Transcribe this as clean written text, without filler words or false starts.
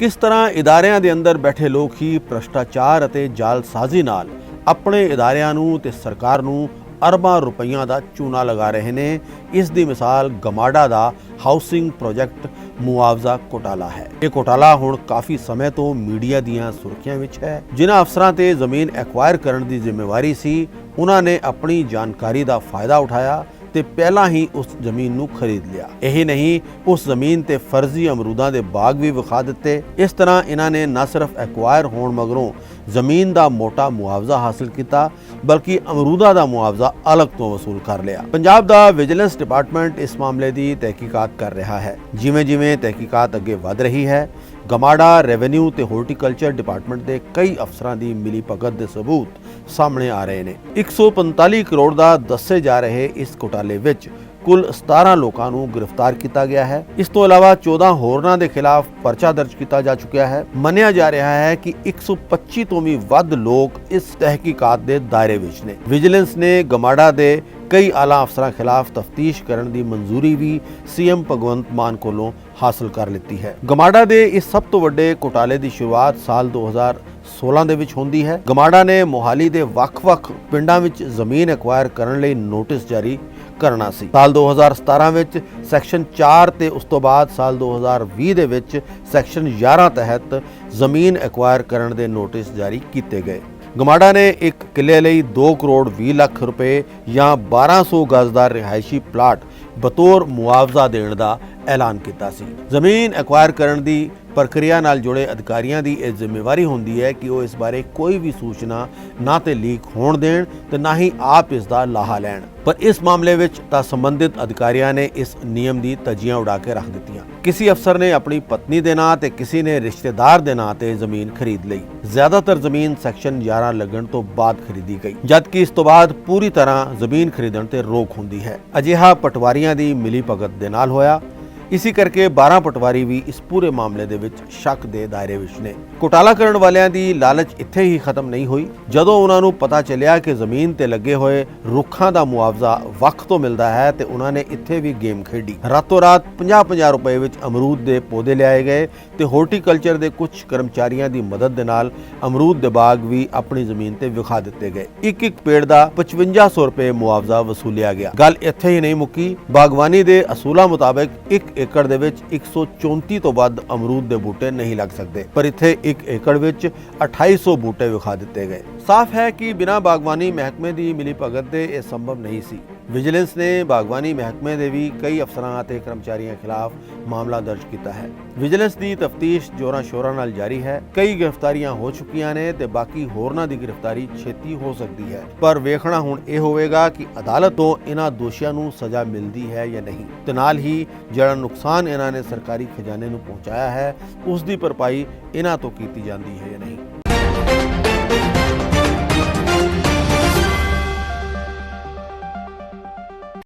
किस तरह ਇਦਾਰਿਆਂ ਦੇ ਅੰਦਰ ਬੈਠੇ ਲੋਕ ਹੀ ਭ੍ਰਸ਼ਟਾਚਾਰ ਅਤੇ ਜਾਲਸਾਜ਼ੀ ਨਾਲ ਆਪਣੇ ਇਦਾਰਿਆਂ ਨੂੰ ਤੇ ਸਰਕਾਰ ਨੂੰ ਅਰਬਾਂ ਰੁਪਈਆਂ ਦਾ ਚੂਨਾ ਲਗਾ ਰਹੇ ਨੇ। ਇਸ ਦੀ ਮਿਸਾਲ ਗਮਾਡਾ ਦਾ ਹਾਊਸਿੰਗ ਪ੍ਰੋਜੈਕਟ ਮੁਆਵਜ਼ਾ ਘੋਟਾਲਾ ਹੈ। ਇਹ ਘੋਟਾਲਾ ਹੁਣ ਕਾਫੀ ਸਮੇਂ ਤੋਂ ਮੀਡੀਆ ਦੀਆਂ ਸੁਰਖੀਆਂ ਵਿੱਚ ਹੈ। ਜਿਨ੍ਹਾਂ ਅਫਸਰਾਂ ਤੇ ਜ਼ਮੀਨ ਐਕਵਾਇਰ ਕਰਨ ਦੀ ਜ਼ਿੰਮੇਵਾਰੀ ਸੀ, ਉਹਨਾਂ ਨੇ ਆਪਣੀ ਜਾਣਕਾਰੀ ਦਾ ਫਾਇਦਾ ਉਠਾਇਆ ਤੇ ਪਹਿਲਾਂ ਹੀ ਉਸ ਜ਼ਮੀਨ ਨੂੰ ਖਰੀਦ ਲਿਆ। ਇਹੀ ਨਹੀਂ, ਉਸ ਜ਼ਮੀਨ ਤੇ ਫਰਜ਼ੀ ਅਮਰੂਦਾਂ ਦੇ ਬਾਗ ਵੀ ਵਿਖਾ ਦਿੱਤੇ। ਇਸ ਤਰ੍ਹਾਂ ਇਹਨਾਂ ਨੇ ਨਾ ਸਿਰਫ ਐਕਵਾਇਰ ਹੋਣ ਮਗਰੋਂ ਜ਼ਮੀਨ ਦਾ ਮੋਟਾ ਮੁਆਵਜ਼ਾ ਹਾਸਲ ਕੀਤਾ, ਬਲਕਿ ਅਮਰੂਦਾਂ ਦਾ ਮੁਆਵਜ਼ਾ ਅਲੱਗ ਤੋਂ ਵਸੂਲ ਕਰ ਲਿਆ। ਪੰਜਾਬ ਦਾ ਵਿਜੀਲੈਂਸ ਡਿਪਾਰਟਮੈਂਟ ਇਸ ਮਾਮਲੇ ਦੀ ਤਹਿਕੀਕਾਤ ਕਰ ਰਿਹਾ ਹੈ। ਜਿਵੇਂ-ਜਿਵੇਂ ਤਹਿਕੀਕਾਤ ਅੱਗੇ ਵਧ ਰਹੀ ਹੈ, ਗਮਾਡਾ, ਰੈਵਨਿਊ ਤੇ ਹਾਰਟੀਕਲਚਰ ਡਿਪਾਰਟਮੈਂਟ ਦੇ ਕਈ ਅਫਸਰਾਂ ਦੀ ਮਿਲੀ ਭਗਤ ਦੇ ਸਬੂਤ ਸਾਹਮਣੇ ਆ ਰਹੇ ਨੇ। 145 ਕਰੋੜ ਦਾ ਦੱਸੇ ਜਾ ਰਹੇ ਇਸ ਘੁਟਾਲੇ ਵਿੱਚ ਕੁੱਲ 17 ਲੋਕਾਂ ਨੂੰ ਗ੍ਰਿਫਤਾਰ ਕੀਤਾ ਗਿਆ ਹੈ। ਇਸ ਤੋਂ ਇਲਾਵਾ 14 ਹੋਰਨਾਂ ਦੇ ਖਿਲਾਫ ਪਰਚਾ ਦਰਜ ਕੀਤਾ ਜਾ ਚੁੱਕਿਆ ਹੈ। ਮੰਨਿਆ ਜਾ ਰਿਹਾ ਹੈ ਕਿ 125 ਤੋਂ ਵੀ ਵੱਧ ਲੋਕ ਇਸ ਤਹਿਕੀਕਾਤ ਦੇ ਦਾਇਰੇ ਵਿੱਚ ਨੇ। ਵਿਜੀਲੈਂਸ ਨੇ ਗਮਾਡਾ ਦੇ ਕਈ ਆਲਾ ਅਫਸਰਾਂ ਖਿਲਾਫ ਤਫਤੀਸ਼ ਕਰਨ ਦੀ ਮਨਜ਼ੂਰੀ ਵੀ ਸੀਐਮ ਭਗਵੰਤ ਮਾਨ ਕੋਲੋਂ ਹਾਸਲ ਕਰ ਲਿੱਤੀ ਹੈ। ਗਮਾਡਾ ਦੇ ਇਸ ਸਭ ਤੋਂ ਵੱਡੇ ਘੁਟਾਲੇ ਦੀ ਸ਼ੁਰੂਆਤ ਸਾਲ 2016 ਦੇ ਵਿੱਚ ਹੁੰਦੀ ਹੈ। ਗਮਾਡਾ ਨੇ ਮੋਹਾਲੀ ਦੇ ਵੱਖ-ਵੱਖ ਪਿੰਡਾਂ ਵਿੱਚ ਜ਼ਮੀਨ ਐਕਵਾਇਰ ਕਰਨ ਲਈ ਨੋਟਿਸ ਜਾਰੀ ਕਰਨਾ ਸੀ। ਸਾਲ 2017 ਵਿੱਚ ਸੈਕਸ਼ਨ 4 ਤੇ ਉਸ ਤੋਂ ਬਾਅਦ ਸਾਲ 2020 ਦੇ ਵਿੱਚ ਸੈਕਸ਼ਨ 11 ਤਹਿਤ ਜ਼ਮੀਨ ਐਕਵਾਇਰ ਕਰਨ ਦੇ ਨੋਟਿਸ ਜਾਰੀ ਕੀਤੇ ਗਏ। ਗਮਾਡਾ ਨੇ ਇੱਕ ਕਿੱਲੇ ਲਈ 2 ਕਰੋੜ 20 ਲੱਖ ਰੁਪਏ ਜਾਂ 1200 ਗਜ਼ ਦਾ ਰਿਹਾਇਸ਼ੀ ਪਲਾਟ ਬਤੌਰ ਮੁਆਵਜ਼ਾ ਦੇਣ ਦਾ ਐਲਾਨ ਕੀਤਾ ਸੀ। ਜ਼ਮੀਨ ਐਕਵਾਇਰ ਕਰਨ ਦੀ ਪ੍ਰਕਿਰਿਆ ਨਾਲ ਜੁੜੇ ਅਧਿਕਾਰੀਆਂ ਦੀ ਇਹ ਜ਼ਿੰਮੇਵਾਰੀ ਹੁੰਦੀ ਹੈ ਕਿ ਉਹ ਇਸ ਬਾਰੇ ਕੋਈ ਵੀ ਸੂਚਨਾ ਨਾ ਤੇ ਲੀਕ ਹੋਣ ਦੇਣ ਤੇ ਨਾ ਹੀ ਆਪ ਇਸ ਦਾ ਲਾਹਾ ਲੈਣ। ਪਰ ਇਸ ਮਾਮਲੇ ਵਿੱਚ ਤਾਂ ਸੰਬੰਧਿਤ ਅਧਿਕਾਰੀਆਂ ਨੇ ਇਸ ਨਿਯਮ ਦੀ ਧੱਜੀਆਂ ਉਡਾ ਕੇ ਰੱਖ ਦਿੱਤੀਆਂ। ਕਿਸੇ ਅਫਸਰ ਨੇ ਆਪਣੀ ਪਤਨੀ ਦੇ ਨਾਂ ਤੇ ਕਿਸੇ ਨੇ ਰਿਸ਼ਤੇਦਾਰ ਦੇ ਨਾਂ ਤੇ ਜ਼ਮੀਨ ਖਰੀਦ ਲਈ। ਜ਼ਿਆਦਾਤਰ ਜ਼ਮੀਨ ਸੈਕਸ਼ਨ 11 ਲੱਗਣ ਤੋਂ ਬਾਅਦ ਖਰੀਦੀ ਗਈ, ਜਦਕਿ ਇਸ ਤੋਂ ਬਾਅਦ ਪੂਰੀ ਤਰ੍ਹਾਂ ਜ਼ਮੀਨ ਖਰੀਦਣ ਤੇ ਰੋਕ ਹੁੰਦੀ ਹੈ। ਅਜਿਹਾ ਪਟਵਾਰੀਆਂ ਦੀ ਮਿਲੀ ਭਗਤ ਦੇ ਨਾਲ ਹੋਇਆ। ਇਸੇ ਕਰਕੇ 12 ਪਟਵਾਰੀ ਵੀ ਇਸ ਪੂਰੇ ਮਾਮਲੇ ਦੇ ਵਿੱਚ ਸ਼ੱਕ ਦੇ ਦਾਇਰੇ ਵਿੱਚ ਨੇ। ਘੁਟਾਲਾ ਕਰਨ ਵਾਲਿਆਂ ਦੀ ਲਾਲਚ ਇੱਥੇ ਹੀ ਖਤਮ ਨਹੀਂ ਹੋਈ। ਜਦੋਂ ਉਹਨਾਂ ਨੂੰ ਪਤਾ ਚੱਲਿਆ ਕਿ ਜ਼ਮੀਨ ਤੇ ਲੱਗੇ ਹੋਏ ਰੁੱਖਾਂ ਦਾ ਮੁਆਵਜ਼ਾ ਵਕਤ ਤੋਂ ਮਿਲਦਾ ਹੈ ਤੇ ਉਹਨਾਂ ਨੇ ਇੱਥੇ ਵੀ ਗੇਮ ਖੇਡੀ। ਰਾਤੋਂ ਰਾਤ 50-50 ਰੁਪਏ ਵਿੱਚ ਅਮਰੂਦ ਦੇ ਪੌਦੇ ਲਿਆਏ ਗਏ ਤੇ ਹਾਰਟੀਕਲਚਰ ਦੇ ਕੁਝ ਕਰਮਚਾਰੀਆਂ ਦੀ ਮਦਦ ਦੇ ਨਾਲ ਅਮਰੂਦ ਦੇ ਬਾਗ ਵੀ ਆਪਣੀ ਜ਼ਮੀਨ ਤੇ ਵਿਖਾ ਦਿੱਤੇ ਗਏ। ਇੱਕ ਪੇੜ ਦਾ 5500 ਰੁਪਏ ਮੁਆਵਜ਼ਾ ਵਸੂਲਿਆ ਗਿਆ। ਗੱਲ ਇੱਥੇ ਹੀ ਨਹੀਂ ਮੁੱਕੀ। ਬਾਗਵਾਨੀ ਦੇ ਅਸੂਲਾਂ ਮੁਤਾਬਕ 1 ਏਕੜ ਦੇ ਵਿੱਚ 134 ਤੋਂ ਵੱਧ ਅਮਰੂਦ ਦੇ ਬੂਟੇ ਨਹੀਂ ਲੱਗ ਸਕਦੇ, ਪਰ ਇੱਥੇ 1 ਏਕੜ ਵਿੱਚ 2800 ਬੂਟੇ ਵਿਖਾ ਦਿੱਤੇ ਗਏ। ਸਾਫ਼ ਹੈ ਕਿ ਬਿਨਾਂ ਬਾਗਵਾਨੀ ਮਹਿਕਮੇ ਦੀ ਮਿਲੀ ਭਗਤ ਦੇ ਇਹ ਸੰਭਵ ਨਹੀਂ ਸੀ। ਵਿਜੀਲੈਂਸ ਨੇ ਬਾਗਵਾਨੀ ਮਹਿਕਮੇ ਦੇ ਵੀ ਕਈ ਅਫਸਰਾਂ ਅਤੇ ਕਰਮਚਾਰੀਆਂ ਖਿਲਾਫ ਮਾਮਲਾ ਦਰਜ ਕੀਤਾ ਹੈ। ਵਿਜੀਲੈਂਸ ਦੀ ਤਫਤੀਸ਼ ਜ਼ੋਰਾਂ ਸ਼ੋਰਾਂ ਨਾਲ ਜਾਰੀ ਹੈ। ਕਈ ਗ੍ਰਿਫਤਾਰੀਆਂ ਹੋ ਚੁੱਕੀਆਂ ਨੇ ਤੇ ਬਾਕੀ ਹੋਰਨਾਂ ਦੀ ਗ੍ਰਿਫਤਾਰੀ ਛੇਤੀ ਹੋ ਸਕਦੀ ਹੈ। ਪਰ ਵੇਖਣਾ ਹੁਣ ਇਹ ਹੋਵੇਗਾ ਕਿ ਅਦਾਲਤ ਤੋਂ ਇਹਨਾਂ ਦੋਸ਼ੀਆਂ ਨੂੰ ਸਜ਼ਾ ਮਿਲਦੀ ਹੈ ਜਾਂ ਨਹੀਂ, ਤੇ ਨਾਲ ਹੀ ਜਿਹੜਾ ਨੁਕਸਾਨ ਇਹਨਾਂ ਨੇ ਸਰਕਾਰੀ ਖਜ਼ਾਨੇ ਨੂੰ ਪਹੁੰਚਾਇਆ ਹੈ ਉਸ ਦੀ ਭਰਪਾਈ ਇਹਨਾਂ ਤੋਂ ਕੀਤੀ ਜਾਂਦੀ ਹੈ ਜਾਂ ਨਹੀਂ।